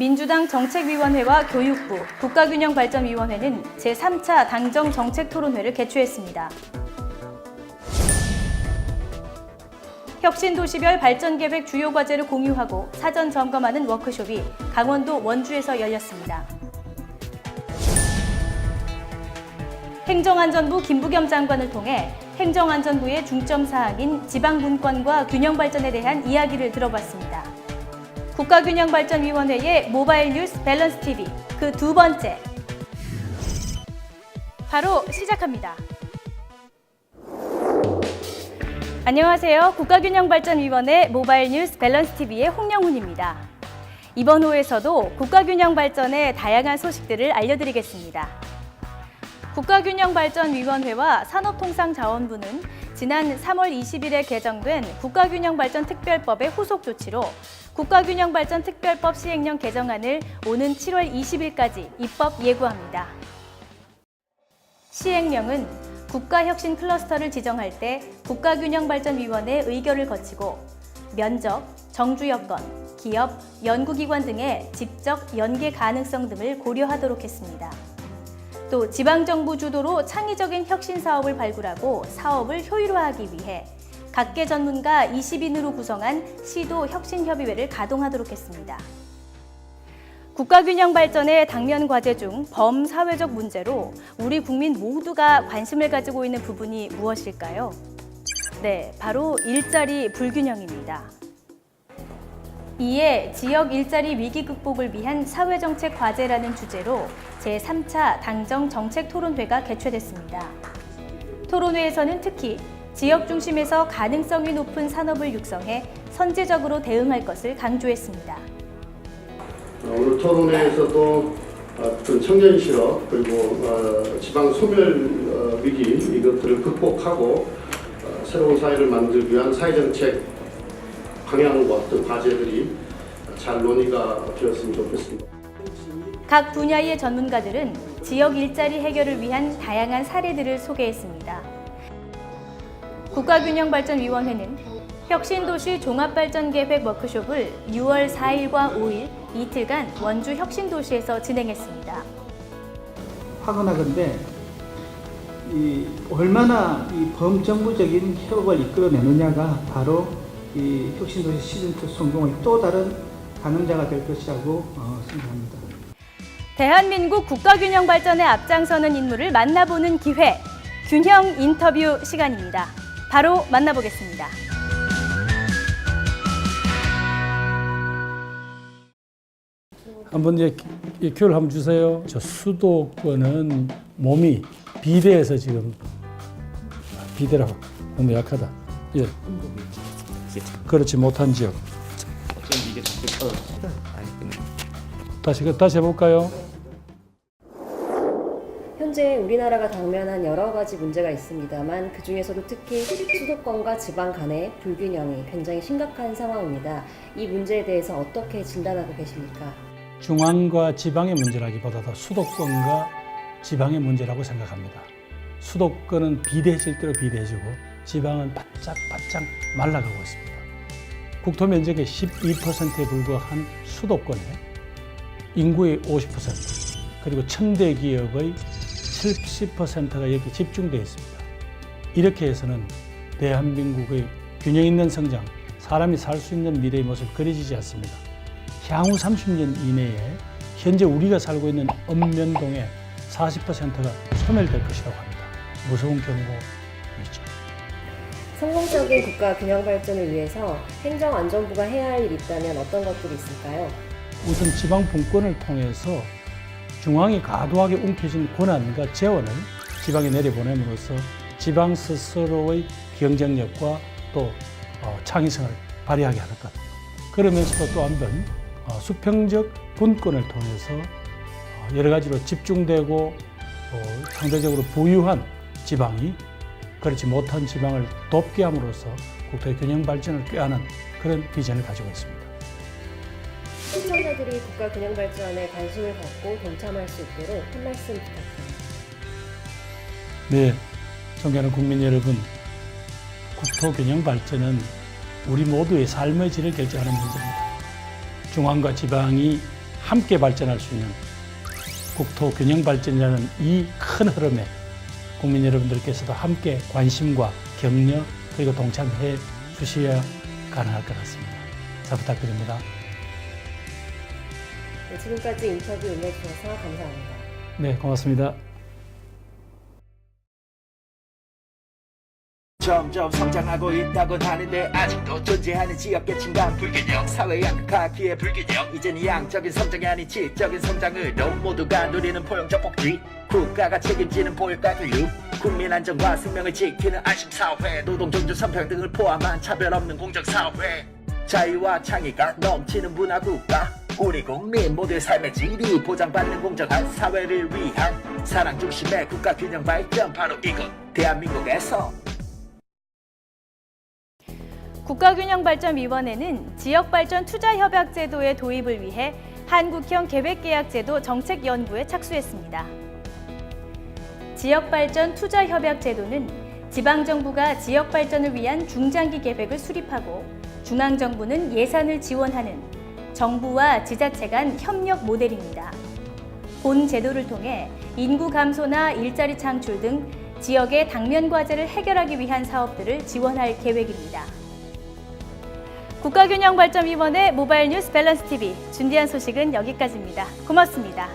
민주당 정책위원회와 교육부, 국가균형발전위원회는 제3차 당정 정책토론회를 개최했습니다. 혁신도시별 발전계획 주요 과제를 공유하고 사전 점검하는 워크숍이 강원도 원주에서 열렸습니다. 행정안전부 김부겸 장관을 통해 행정안전부의 중점사항인 지방분권과 균형발전에 대한 이야기를 들어봤습니다. 국가균형발전위원회의 모바일 뉴스 밸런스 TV 그 두 번째 바로 시작합니다. 안녕하세요. 국가균형발전위원회 모바일 뉴스 밸런스 TV의 홍영훈입니다. 이번 호에서도 국가균형발전의 다양한 소식들을 알려드리겠습니다. 국가균형발전위원회와 산업통상자원부는 지난 3월 20일에 개정된 국가균형발전특별법의 후속 조치로 국가균형발전특별법 시행령 개정안을 오는 7월 20일까지 입법 예고합니다. 시행령은 국가혁신 클러스터를 지정할 때 국가균형발전위원회 의결을 거치고 면적, 정주여건, 기업, 연구기관 등의 직접 연계 가능성 등을 고려하도록 했습니다. 또 지방정부 주도로 창의적인 혁신 사업을 발굴하고 사업을 효율화하기 위해 각계 전문가 20인으로 구성한 시도 혁신협의회를 가동하도록 했습니다. 국가균형발전의 당면 과제 중 범사회적 문제로 우리 국민 모두가 관심을 가지고 있는 부분이 무엇일까요? 네, 바로 일자리 불균형입니다. 이에 지역 일자리 위기 극복을 위한 사회정책 과제라는 주제로 제3차 당정 정책 토론회가 개최됐습니다. 토론회에서는 특히 지역 중심에서 가능성이 높은 산업을 육성해 선제적으로 대응할 것을 강조했습니다. 오늘 토론회에서도 어떤 청년 실업 그리고 지방 소멸 위기 이것들을 극복하고 새로운 사회를 만들기 위한 사회정책 방향과 어떤 과제들이 잘 논의가 되었으면 좋겠습니다. 각 분야의 전문가들은 지역 일자리 해결을 위한 다양한 사례들을 소개했습니다. 국가균형발전위원회는 혁신도시 종합발전계획 워크숍을 6월 4일과 5일 이틀간 원주 혁신도시에서 진행했습니다. 하거나건대 얼마나 이 범정부적인 협업을 이끌어내느냐가 바로 이 혁신도시 시즌2 성공의 또 다른 가능자가 될 것이라고 생각합니다. 대한민국 국가균형발전에 앞장서는 인물을 만나보는 기회, 균형 인터뷰 시간입니다. 바로 만나보겠습니다. 한번 이제 큐를 한번 주세요. 저 수도권은 몸이 비대해서 지금 비대라고 몸이 약하다. 예. 그렇지 못한 지역. 어쩜 이게 자꾸 떨어져. 다시 해볼까요? 현재 우리나라가 당면한 여러 가지 문제가 있습니다만 그 중에서도 특히 수도권과 지방 간의 불균형이 굉장히 심각한 상황입니다. 이 문제에 대해서 어떻게 진단하고 계십니까? 중앙과 지방의 문제라기보다도 수도권과 지방의 문제라고 생각합니다. 수도권은 비대해질 대로 비대해지고 지방은 바짝바짝 말라가고 있습니다. 국토 면적의 12%에 불과한 수도권에 인구의 50% 그리고 첨대 기업의 70%가 여기 집중되어 있습니다. 이렇게 해서는 대한민국의 균형 있는 성장, 사람이 살 수 있는 미래의 모습이 그려지지 않습니다. 향후 30년 이내에 현재 우리가 살고 있는 읍면동의 40%가 소멸될 것이라고 합니다. 무서운 경고이죠. 성공적인 국가 균형 발전을 위해서 행정안전부가 해야 할 일이 있다면 어떤 것들이 있을까요? 우선 지방 분권을 통해서 중앙이 과도하게 움켜쥔 권한과 재원을 지방에 내려보냄으로써 지방 스스로의 경쟁력과 또 창의성을 발휘하게 하는 것. 그러면서도 또 한번 수평적 분권을 통해서 여러 가지로 집중되고 상대적으로 부유한 지방이 그렇지 못한 지방을 돕게 함으로써 국토의 균형 발전을 꾀하는 그런 비전을 가지고 있습니다. 시청자들이 국가 균형 발전에 관심을 갖고 동참할 수 있도록 한 말씀 부탁드립니다. 네, 존경하는 국민 여러분, 국토 균형 발전은 우리 모두의 삶의 질을 결정하는 문제입니다. 중앙과 지방이 함께 발전할 수 있는 국토 균형 발전이라는 이 큰 흐름에 국민 여러분들께서도 함께 관심과 격려 그리고 동참해 주셔야 가능할 것 같습니다. 잘 부탁드립니다. 네, 지금까지 인터뷰 응해주셔서 감사합니다. 네, 고맙습니다. 점점 성장하고 있다곤 하는데 아직도 존재하는 지역계층간 불균형 사회 양극화기의 불균형 이제는 양적인 성장이 아닌 질적인 성장으로 모두가 누리는 포용적 복지 국가가 책임지는 보육과 교육 국민 안전과 생명을 지키는 안심사회 노동 존중 성평등을 포함한 차별 없는 공정사회 자유와 창의가 넘치는 문화국가 우리 국민 모두의 삶의 질이 보장받는 공정한 사회를 위한 사랑 중심의 국가 균형 발전 바로 이곳 대한민국에서 국가균형발전위원회는 지역발전 투자협약제도의 도입을 위해 한국형 계획계약제도 정책연구에 착수했습니다. 지역발전 투자협약제도는 지방정부가 지역발전을 위한 중장기 계획을 수립하고 중앙정부는 예산을 지원하는 정부와 지자체 간 협력 모델입니다. 본 제도를 통해 인구 감소나 일자리 창출 등 지역의 당면 과제를 해결하기 위한 사업들을 지원할 계획입니다. 국가균형발전위원회 모바일 뉴스 밸런스 TV 준비한 소식은 여기까지입니다. 고맙습니다.